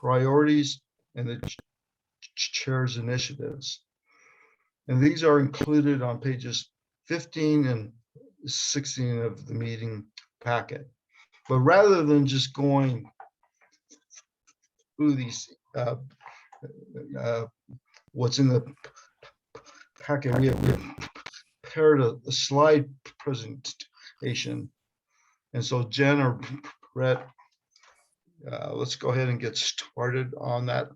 priorities and the chair's initiatives. And these are included on pages 15 and 16 of the meeting packet. But rather than just going through these, what's in the packet, we have prepared a slide presentation. And so Jen or Brett, let's go ahead and get started on that,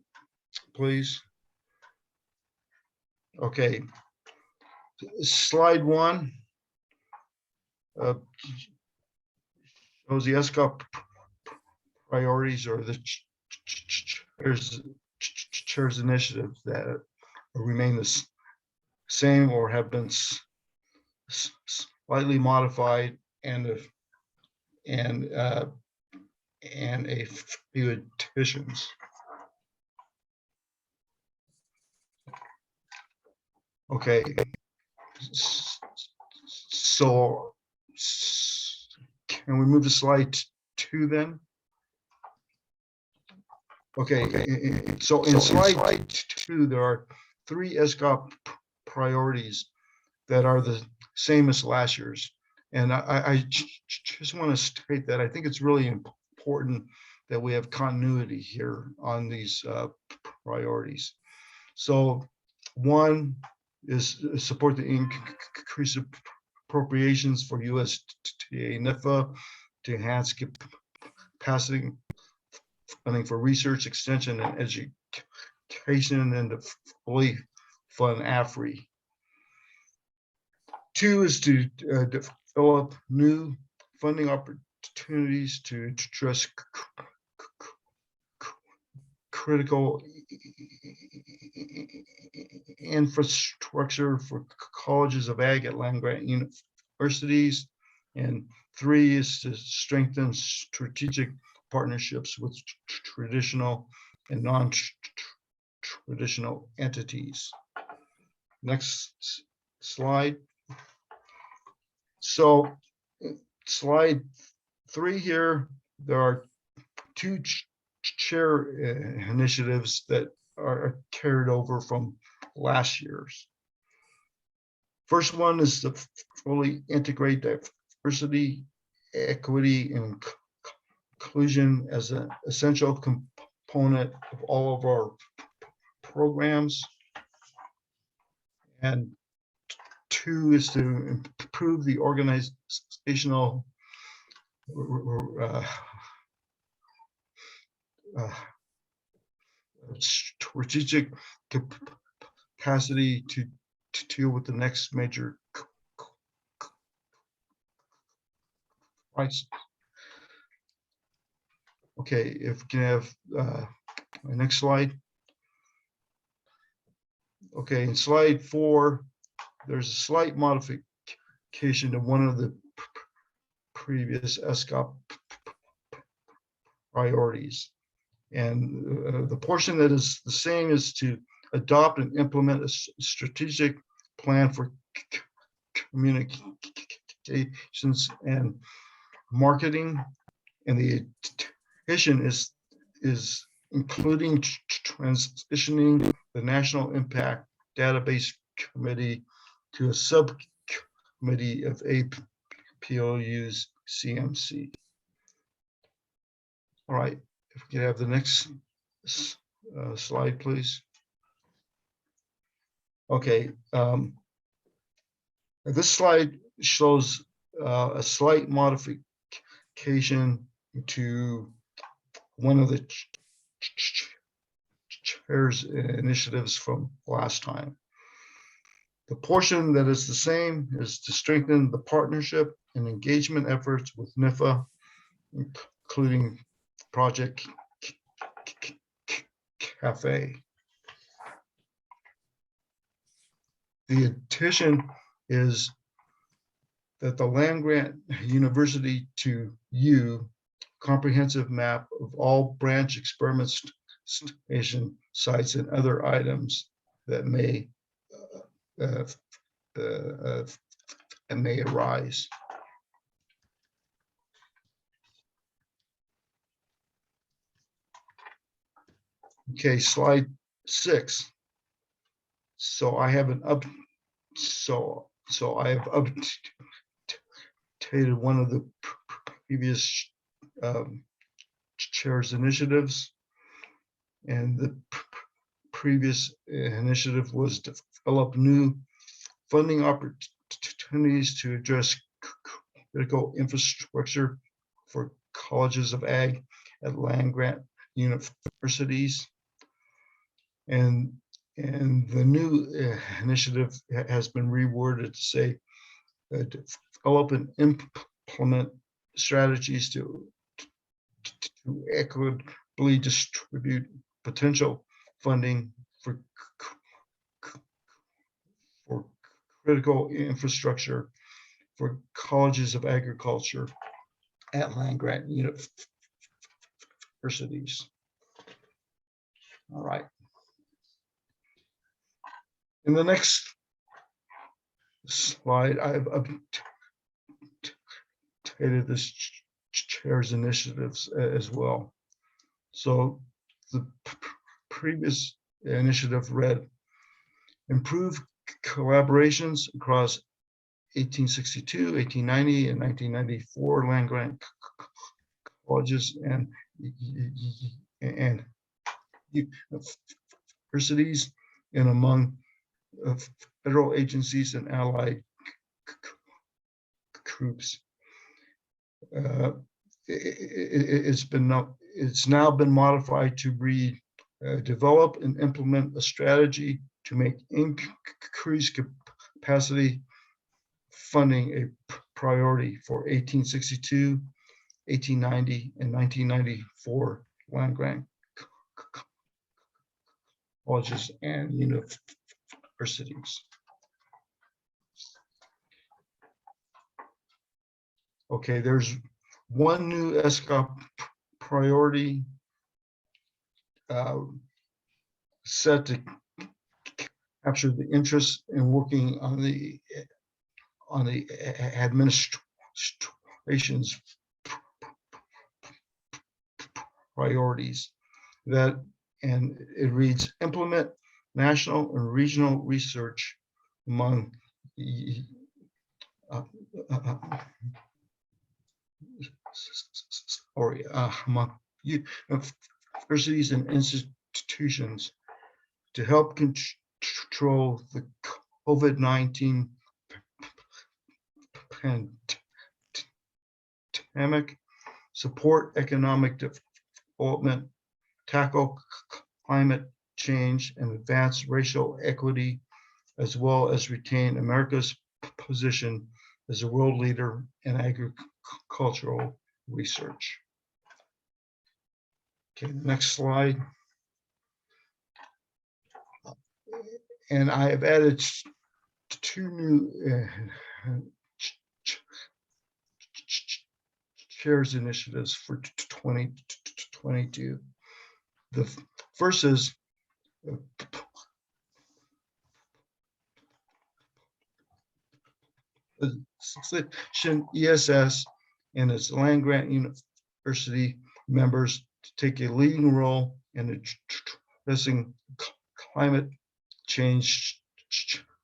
please. Okay, slide 1 shows the ESCOP priorities, or the chair's initiatives that remain the same or have been slightly modified, and a few additions. Okay, so can we move to slide 2 then? Okay, so in slide 2, there are 3 ESCOP priorities that are the same as last year's. And I just want to state that I think it's really important that we have continuity here on these priorities. So 1 is support the increase of appropriations for USDA NIFA to enhance capacity funding for research, extension, and education, and to fully fund AFRI. 2 is to develop new funding opportunities to address critical infrastructure for colleges of ag at land-grant universities. And 3 is to strengthen strategic partnerships with traditional and non-traditional entities. Next slide. So slide 3 here, there are 2 chair initiatives that are carried over from last year's. First one is to fully integrate diversity, equity, and inclusion as an essential component of all of our programs. And 2 is to improve the organizational strategic capacity to deal with the next major crisis. Okay, if we can have my next slide. Okay, in slide 4, there's a slight modification to one of the previous ESCOP priorities. And the portion that is the same is to adopt and implement a strategic plan for communications and marketing. And the addition is including transitioning the National Impact Database Committee to a subcommittee of APLU's CMC. All right, if we could have the next slide, please. Okay, this slide shows a slight modification to one of the chair's initiatives from last time. The portion that is the same is to strengthen the partnership and engagement efforts with NIFA, including Project Cafe. The addition is that the land grant university to you comprehensive map of all branch experimentation sites and other items that may arise. Okay, slide 6. So I have so I have updated one of the previous chair's initiatives, and the previous initiative was to develop new funding opportunities to address critical infrastructure for colleges of ag at land grant universities. And the new initiative has been reworded to say develop and implement strategies to equitably distribute potential funding for critical infrastructure for colleges of agriculture at land grant universities. All right. In the next slide, I've updated this chair's initiatives as well. So the previous initiative read, improve collaborations across 1862, 1890, and 1994 land grant colleges and universities and among federal agencies and allied groups. It's now been modified to read, develop and implement a strategy to make increased capacity funding a priority for 1862, 1890, and 1994 land grant colleges and universities. Okay, there's one new ESCOP priority set to capture the interest in working on the administration's priorities. That, and it reads, implement national and regional research among among universities and institutions to help control the COVID-19 pandemic, support economic development, tackle climate change, and advance racial equity, as well as retain America's position as a world leader in agricultural research. Okay, next slide. And I have added two new chair's initiatives for 2022. The first is ESS and its land grant university members to take a leading role in addressing climate change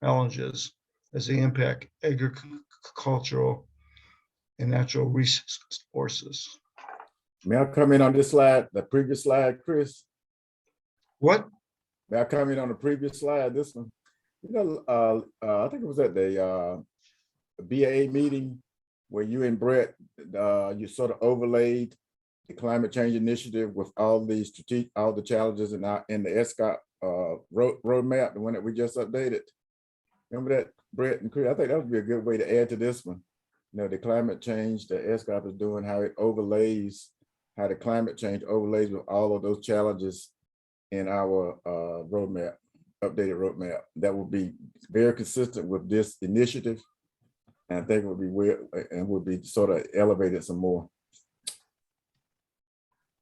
challenges as they impact agricultural and natural resources. May I comment on this slide, the previous slide, Chris? What? May I comment on the previous slide, this one? You know, I think it was at the BAA meeting where you and Brett, you sort of overlaid the climate change initiative with all these all the challenges in the ESCOP roadmap, the one that we just updated. Remember that, Brett and Chris? I think that would be a good way to add to this one. You know, the climate change that ESCOP is doing, how it overlays, how the climate change overlays with all of those challenges in our roadmap, updated roadmap. That will be very consistent with this initiative. And I think it would be weird and would be sort of elevated some more.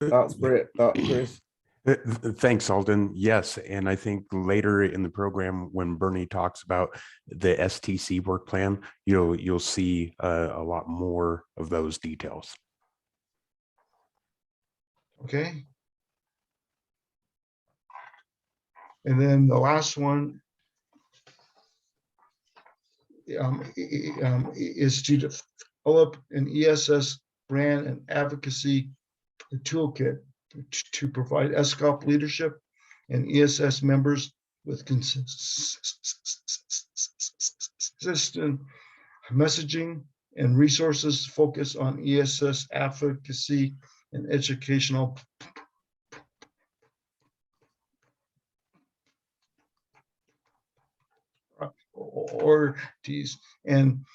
Thoughts, Brett? Thoughts, Chris? Thanks, Alden. Yes, and I think later in the program, when Bernie talks about the STC work plan, you'll see a lot more of those details. Okay. And then the last one is to develop an ESS brand and advocacy toolkit to provide ESCOP leadership and ESS members with consistent messaging and resources focused on ESS advocacy and educational priorities. And,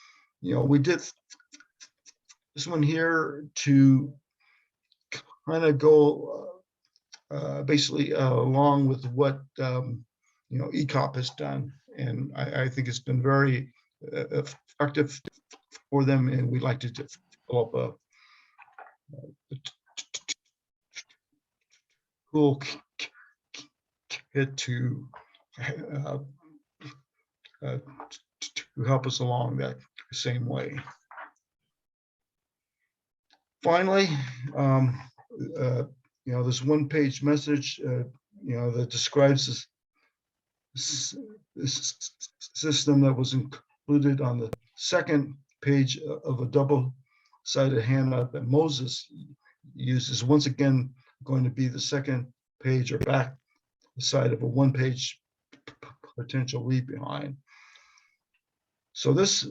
we did this one here to kind of go basically along with what ECOP has done, and I think it's been very effective for them, and we'd like to develop a tool kit to help us along that same way. Finally, this one-page message, that describes this system that was included on the second page of a double-sided handout that Moses uses. Once again, going to be the second page or back side of a one-page potential read behind. So this